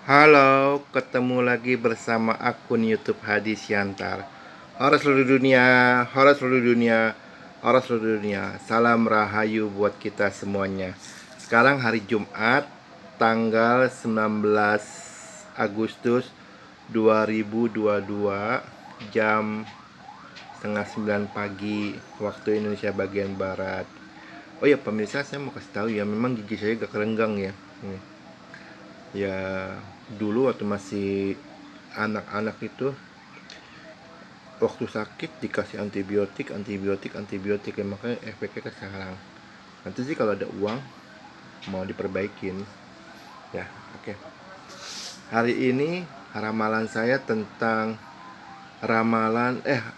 Halo, ketemu lagi bersama akun YouTube Hadi Siantar. Horor seluruh dunia, horor seluruh dunia, horor seluruh dunia. Salam rahayu buat kita semuanya. Sekarang hari Jumat, tanggal 19 Agustus 2022, jam setengah 9 pagi waktu Indonesia bagian Barat. Oh ya pemirsa, saya mau kasih tahu ya, memang gigi saya agak kerenggang ya. Ya dulu waktu masih anak-anak itu, waktu sakit dikasih antibiotik antibiotik antibiotik ya, makanya efeknya ke sekarang. Nanti sih kalau ada uang mau diperbaikin ya. Oke, hari ini ramalan saya tentang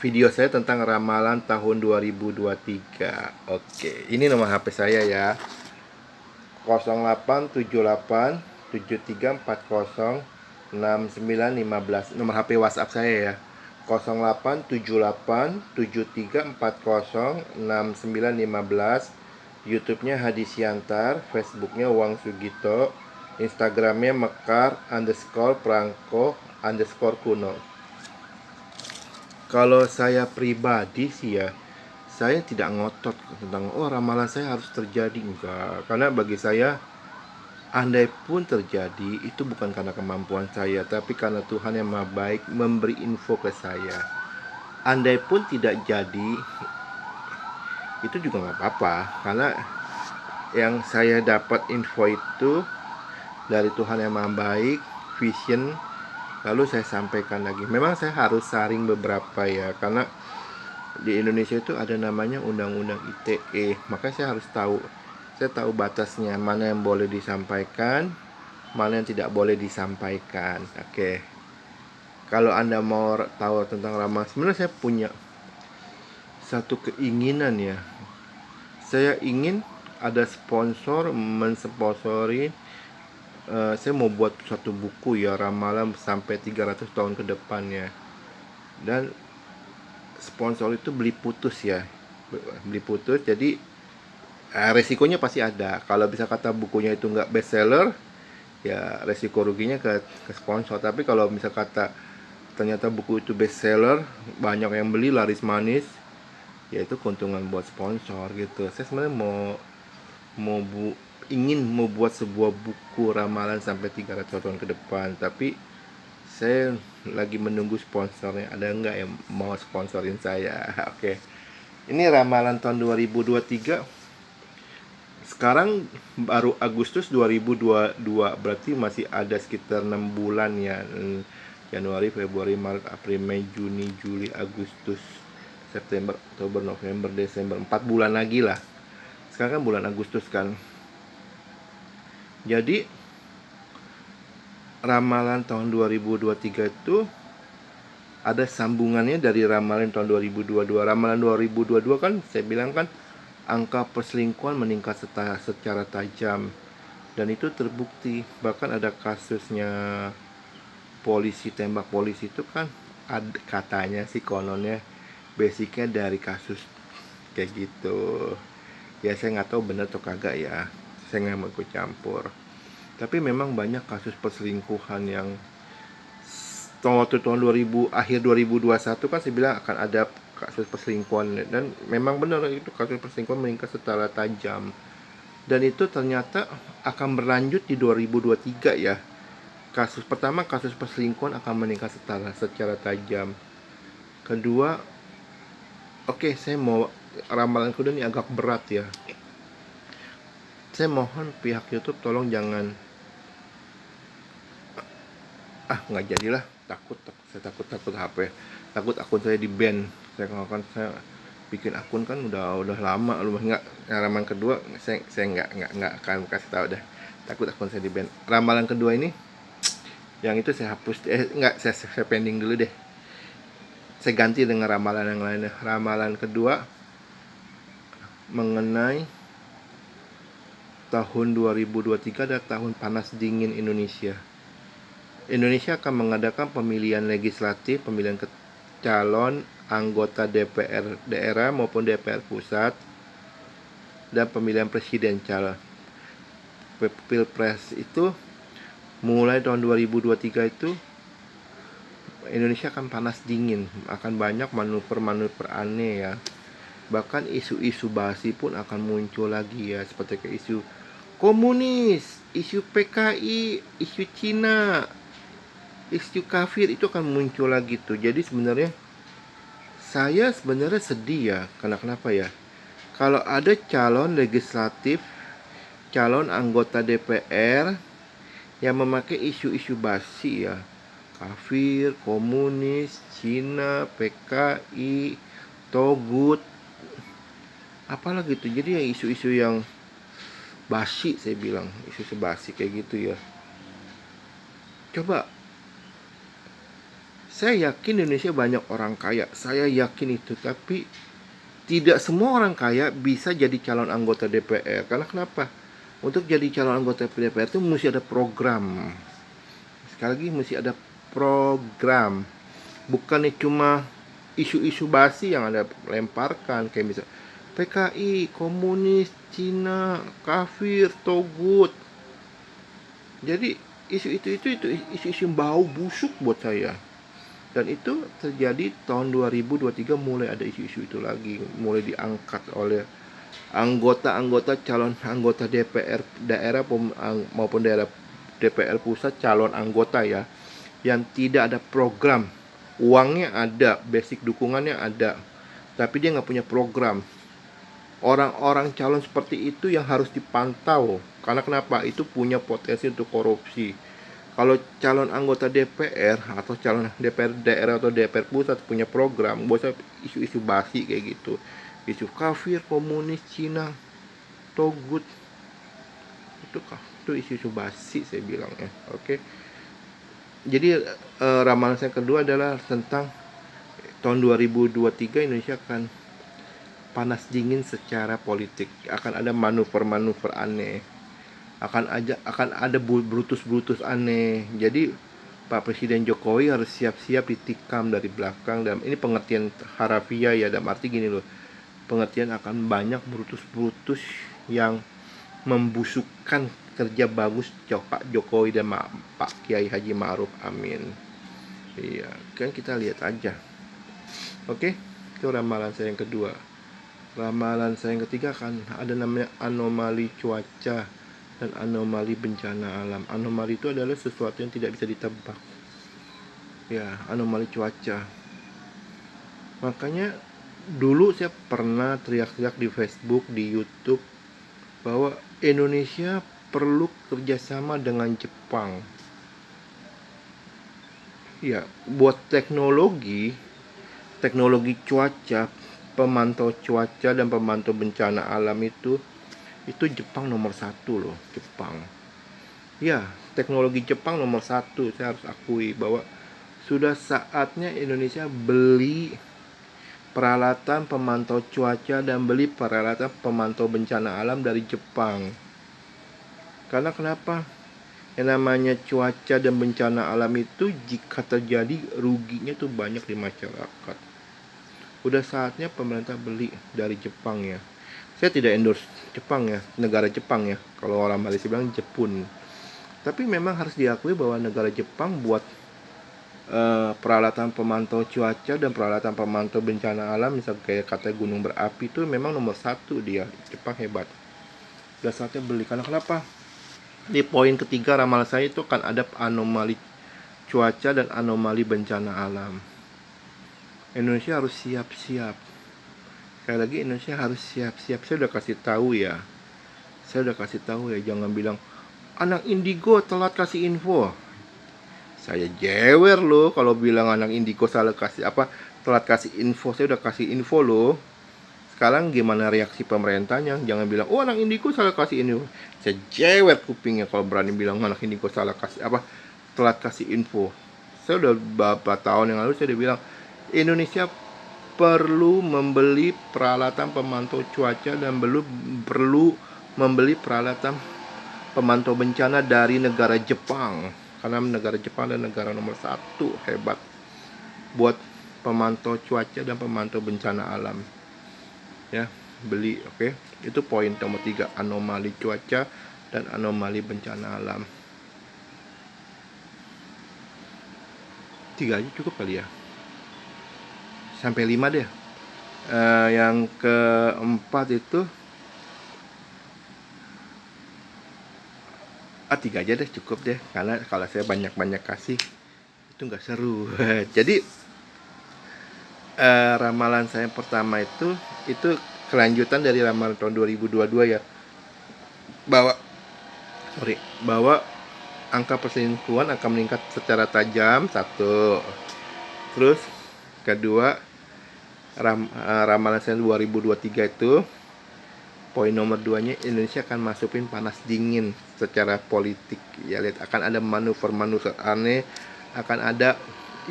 video saya tentang ramalan tahun 2023. Oke, ini nomor HP saya ya, 0878 7340 6915. Nomor HP WhatsApp saya ya, 0878 7340 6915. YouTube-nya Hadi Siantar, Facebook-nya Wang Sugito, Instagram-nya Mekar_Prangko_Kuno. Kalau saya pribadi sih ya, saya tidak ngotot tentang ramalan saya harus terjadi, enggak. Karena bagi saya, andai pun terjadi, itu bukan karena kemampuan saya, tapi karena Tuhan yang Maha Baik memberi info ke saya. Andai pun tidak jadi, itu juga nggak apa-apa, karena yang saya dapat info itu dari Tuhan yang Maha Baik, vision, lalu saya sampaikan lagi. Memang saya harus saring beberapa ya, karena di Indonesia itu ada namanya Undang-Undang ITE, makanya saya harus tahu. Saya tahu batasnya, mana yang boleh disampaikan, mana yang tidak boleh disampaikan. Oke. Kalau Anda mau tahu tentang ramalan, sebenarnya saya punya satu keinginan ya. Saya ingin ada sponsor mensponsori. Saya mau buat satu buku ya, ramalan sampai 300 tahun ke depannya. Dan sponsor itu beli putus ya. Beli putus, jadi resikonya pasti ada. Kalau bisa kata bukunya itu nggak bestseller, ya resiko ruginya ke sponsor. Tapi kalau bisa kata ternyata buku itu bestseller, banyak yang beli, laris manis, ya itu keuntungan buat sponsor gitu. Saya sebenarnya mau ingin membuat sebuah buku ramalan sampai 300 tahun ke depan, tapi saya lagi menunggu sponsornya. Ada nggak yang mau sponsorin saya? Oke. Ini ramalan tahun 2023. Sekarang baru Agustus 2022, berarti masih ada sekitar 6 bulan ya. Januari, Februari, Maret, April, Mei, Juni, Juli, Agustus, September, Oktober, November, Desember. 4 bulan lagi lah. Sekarang kan bulan Agustus kan. Jadi ramalan tahun 2023 itu ada sambungannya dari ramalan tahun 2022. Ramalan 2022 kan saya bilang kan angka perselingkuhan meningkat secara tajam, dan itu terbukti. Bahkan ada kasusnya polisi tembak polisi itu kan, ada katanya sih, kononnya basicnya dari kasus kayak gitu. Ya saya nggak tahu bener atau kagak ya, saya nggak mau ikut campur. Tapi memang banyak kasus perselingkuhan yang waktu tahun 2000, akhir 2021 kan saya bilang akan ada kasus perselingkuhan, dan memang benar itu kasus perselingkuhan meningkat secara tajam. Dan itu ternyata akan berlanjut di 2023 ya. Kasus pertama, kasus perselingkuhan akan meningkat secara tajam. Kedua, oke, saya mau ramalan kedua ini agak berat ya. Saya mohon pihak YouTube tolong jangan, nggak jadilah, saya takut HP, takut akun saya di ban. Saya bikin akun kan udah lama, lu nggak. Ramalan kedua saya nggak akan kasih tahu deh, takut akun saya di ban. Ramalan kedua ini, yang itu saya hapus, nggak, saya pending dulu deh, saya ganti dengan ramalan yang lainnya. Ramalan kedua mengenai tahun 2023 adalah tahun panas dingin Indonesia. Indonesia akan mengadakan pemilihan legislatif, pemilihan calon anggota DPR daerah maupun DPR pusat, dan pemilihan presiden. Calon Pilpres itu mulai tahun 2023 itu Indonesia akan panas dingin, akan banyak manuver-manuver aneh ya. Bahkan isu-isu basi pun akan muncul lagi ya, seperti ke isu komunis, isu PKI, isu Cina, isu kafir itu akan muncul lagi tuh. Jadi sebenarnya saya sebenarnya sedih ya, karena kenapa ya? Kalau ada calon legislatif, calon anggota DPR yang memakai isu-isu basi ya, kafir, komunis, Cina, PKI, Togut, apalagi itu. Jadi ya isu-isu yang basi, saya bilang isu-isu basi kayak gitu ya. Coba, saya yakin Indonesia banyak orang kaya, saya yakin itu, tapi tidak semua orang kaya bisa jadi calon anggota DPR. Karena kenapa? Untuk jadi calon anggota DPR itu mesti ada program. Sekali lagi mesti ada program. Bukannya cuma isu-isu basi yang Anda lemparkan, kayak misal PKI, komunis, Cina, kafir, Togut. Jadi itu isu-isu bau busuk buat saya. Dan itu terjadi tahun 2023, mulai ada isu-isu itu lagi, mulai diangkat oleh anggota-anggota calon anggota DPR daerah maupun daerah DPR pusat, calon anggota ya, yang tidak ada program. Uangnya ada, basic dukungannya ada, tapi dia nggak punya program. Orang-orang calon seperti itu yang harus dipantau. Karena kenapa? Itu punya potensi untuk korupsi. Kalau calon anggota DPR atau calon DPR daerah atau DPR pusat punya program, bosnya isu-isu basi kayak gitu, isu kafir, komunis, Cina, Togut, itu isu-isu basi saya bilang ya. Oke. Jadi ramalan saya kedua adalah tentang tahun 2023 Indonesia akan panas dingin secara politik, akan ada manuver-manuver aneh, akan ada brutus-brutus aneh. Jadi Pak Presiden Jokowi harus siap-siap ditikam dari belakang. Dan ini pengertian harafiah ya, dalam arti gini loh, pengertian akan banyak brutus-brutus yang membusukkan kerja bagus Pak Jokowi dan Pak Kiai Haji Ma'ruf Amin. Iya, kan kita lihat aja. Oke, itu ramalan saya yang kedua. Ramalan saya yang ketiga akan ada namanya anomali cuaca dan anomali bencana alam. Anomali itu adalah sesuatu yang tidak bisa ditebak. Ya, anomali cuaca. Makanya dulu saya pernah teriak-teriak di Facebook, di YouTube, bahwa Indonesia perlu kerjasama dengan Jepang. Ya, buat teknologi cuaca, pemantau cuaca dan pemantau bencana alam itu Jepang nomor satu loh, Jepang. Ya, teknologi Jepang nomor satu. Saya harus akui bahwa sudah saatnya Indonesia beli peralatan pemantau cuaca dan beli peralatan pemantau bencana alam dari Jepang. Karena kenapa? Yang namanya cuaca dan bencana alam itu jika terjadi ruginya tuh banyak di masyarakat. Udah saatnya pemerintah beli dari Jepang ya. Saya tidak endorse Jepang ya, negara Jepang ya. Kalau orang Malaysia bilang Jepun. Tapi memang harus diakui bahwa negara Jepang buat peralatan pemantau cuaca dan peralatan pemantau bencana alam, misal kayak kata gunung berapi, itu memang nomor satu dia. Jepang hebat. Udah saatnya beli. Karena kenapa? Di poin ketiga ramalan saya itu kan ada anomali cuaca dan anomali bencana alam. Indonesia harus siap-siap. Sekali lagi, Indonesia harus siap-siap. Saya udah kasih tahu ya. Jangan bilang anak indigo telat kasih info. Saya jewer loh kalau bilang anak indigo salah kasih telat kasih info. Saya udah kasih info loh. Sekarang gimana reaksi pemerintahnya? Jangan bilang, oh anak indigo salah kasih info. Saya jewer kupingnya kalau berani bilang anak indigo salah kasih telat kasih info. Saya udah beberapa tahun yang lalu saya udah bilang, Indonesia perlu membeli peralatan pemantau cuaca dan perlu membeli peralatan pemantau bencana dari negara Jepang. Karena negara Jepang adalah negara nomor satu hebat buat pemantau cuaca dan pemantau bencana alam. Ya, beli, oke. Itu poin nomor 3, anomali cuaca dan anomali bencana alam. 3 aja cukup kali ya, sampai 5 deh. Yang keempat itu 3 aja deh, cukup deh, karena kalau saya banyak-banyak kasih itu nggak seru. Jadi ramalan saya pertama itu kelanjutan dari ramalan tahun 2022 ya, bahwa bahwa angka perselingkuhan akan meningkat secara tajam, satu. Terus kedua, ramalan saya 2023 itu poin nomor 2-nya, Indonesia akan masukin panas dingin secara politik ya. Lihat, akan ada manuver-manuver aneh, akan ada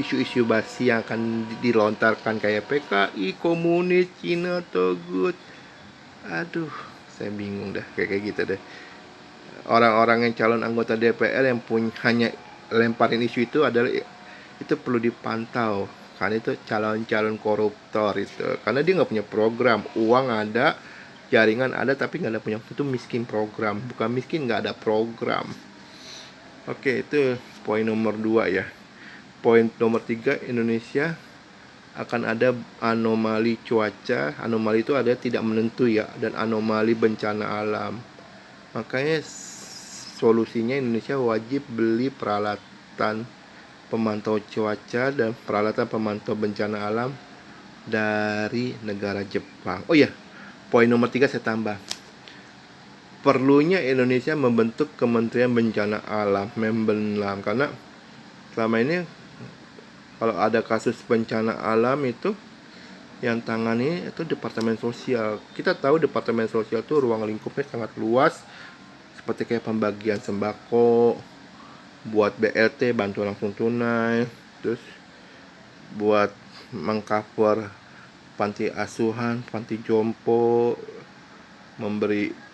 isu-isu basi yang akan dilontarkan kayak PKI, komunis, Cina, togut. Aduh, saya bingung dah kayak gitu deh. Orang-orang yang calon anggota DPR yang hanya lemparin isu itu adalah, itu perlu dipantau, karena itu calon-calon koruptor itu, karena dia nggak punya program. Uang ada, jaringan ada, tapi nggak ada punya, itu miskin program, bukan miskin nggak ada program. Oke, itu poin nomor 2 ya. Poin nomor 3, Indonesia akan ada anomali cuaca. Anomali itu ada tidak menentu ya, dan anomali bencana alam. Makanya solusinya Indonesia wajib beli peralatan pemantau cuaca dan peralatan pemantau bencana alam dari negara Jepang. Oh ya, poin nomor 3 saya tambah. Perlunya Indonesia membentuk Kementerian Bencana Alam, Membenlam, karena selama ini kalau ada kasus bencana alam itu yang tangani itu Departemen Sosial. Kita tahu Departemen Sosial itu ruang lingkupnya sangat luas, seperti kayak pembagian sembako, buat BLT, bantuan langsung tunai, terus buat mengcover panti asuhan, panti jompo, memberi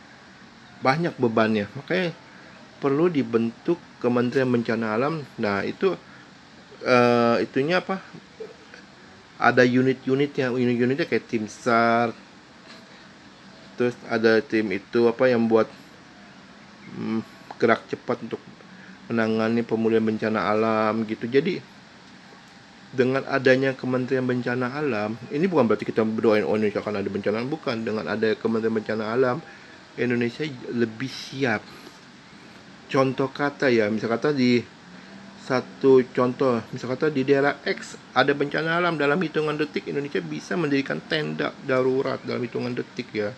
banyak bebannya. Makanya perlu dibentuk Kementerian Bencana Alam. Nah, itu itunya apa? Ada unit-unitnya kayak tim SAR. Terus ada tim itu apa yang buat gerak cepat untuk menangani pemulihan bencana alam gitu. Jadi dengan adanya Kementerian Bencana Alam, ini bukan berarti kita berdoain Indonesia akan ada bencana, bukan. Dengan ada Kementerian Bencana Alam, Indonesia lebih siap. Contoh kata ya, misal kata di satu contoh, misal kata di daerah X ada bencana alam, dalam hitungan detik Indonesia bisa mendirikan tenda darurat dalam hitungan detik ya.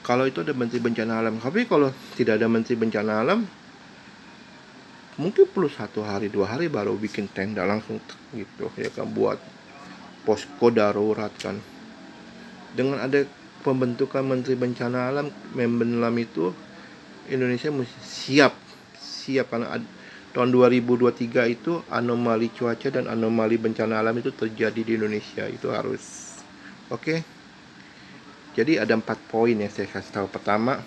Kalau itu ada Menteri Bencana Alam. Tapi kalau tidak ada Menteri Bencana Alam, mungkin perlu 1 hari 2 hari baru bikin tenda langsung gitu ya kan, buat posko darurat kan. Dengan ada pembentukan Menteri Bencana Alam, Membenlam itu, Indonesia mesti siap karena tahun 2023 itu anomali cuaca dan anomali bencana alam itu terjadi di Indonesia, itu harus. Oke. Jadi ada 4 poin yang saya kasih tahu. Pertama,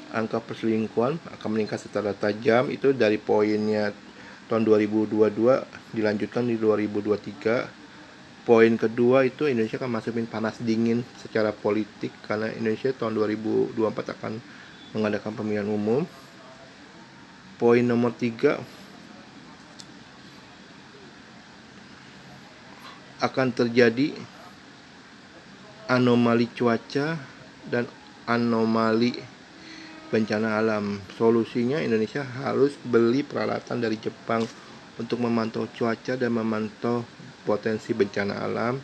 angka perselingkuhan akan meningkat secara tajam, itu dari poinnya tahun 2022 dilanjutkan di 2023. Poin kedua itu Indonesia akan masukin panas dingin secara politik, karena Indonesia tahun 2024 akan mengadakan pemilihan umum. Poin nomor 3, akan terjadi anomali cuaca dan anomali bencana alam. Solusinya Indonesia harus beli peralatan dari Jepang untuk memantau cuaca dan memantau potensi bencana alam.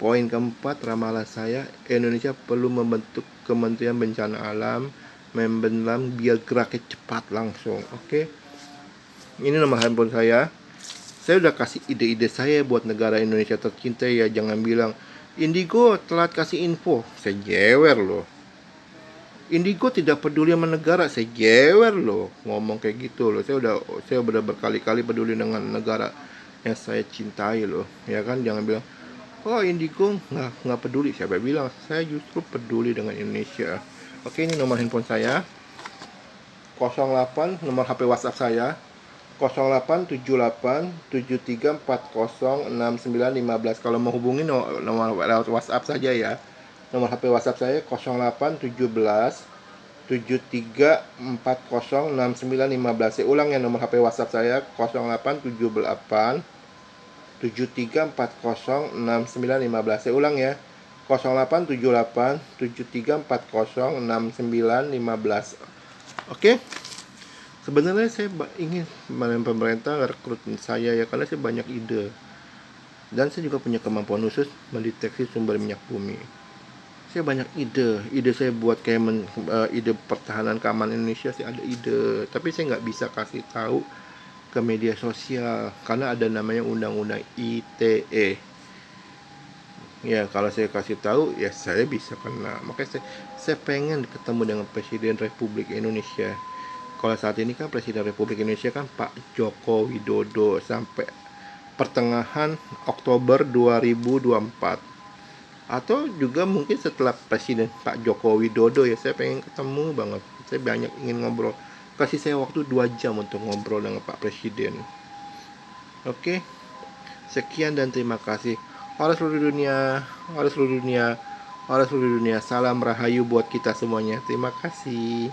Poin keempat, ramalan saya, Indonesia perlu membentuk Kementerian Bencana Alam, Membenlam, biar geraknya cepat langsung. Oke. Ini nomor handphone saya. Saya udah kasih ide-ide saya buat negara Indonesia tercinta ya. Jangan bilang Indigo telat kasih info. Saya jewer loh. Indigo tidak peduli sama negara. Saya jewer loh ngomong kayak gitu loh. Saya udah berkali-kali peduli dengan negara yang saya cintai loh. Ya kan, jangan bilang oh Indigo nggak peduli. Siapa bilang? Saya justru peduli dengan Indonesia. Oke, ini nomor handphone saya. 08 nomor HP WhatsApp saya. 087873406915. Kalau mau hubungi nomor lewat WhatsApp saja ya. Nomor HP WhatsApp saya 0817 73406915. Saya ulang ya nomor HP WhatsApp saya 0878 73406915. Saya ulang ya. 0878 73406915. Oke. Sebenarnya saya ingin pemerintah rekrut saya ya, karena saya banyak ide. Dan saya juga punya kemampuan khusus mendeteksi sumber minyak bumi. Saya banyak ide saya buat kayak ide pertahanan keamanan Indonesia, saya ada ide, tapi saya nggak bisa kasih tahu ke media sosial karena ada namanya undang-undang ITE. Ya kalau saya kasih tahu ya saya bisa kena. Makanya saya pengen ketemu dengan Presiden Republik Indonesia. Kalau saat ini kan Presiden Republik Indonesia kan Pak Joko Widodo sampai pertengahan Oktober 2024. Atau juga mungkin setelah Presiden Pak Joko Widodo ya, saya pengen ketemu banget. Saya banyak ingin ngobrol. Kasih saya waktu 2 jam untuk ngobrol dengan Pak Presiden. Oke. Sekian dan terima kasih. Oleh seluruh dunia, oleh seluruh dunia, oleh seluruh dunia. Salam rahayu buat kita semuanya. Terima kasih.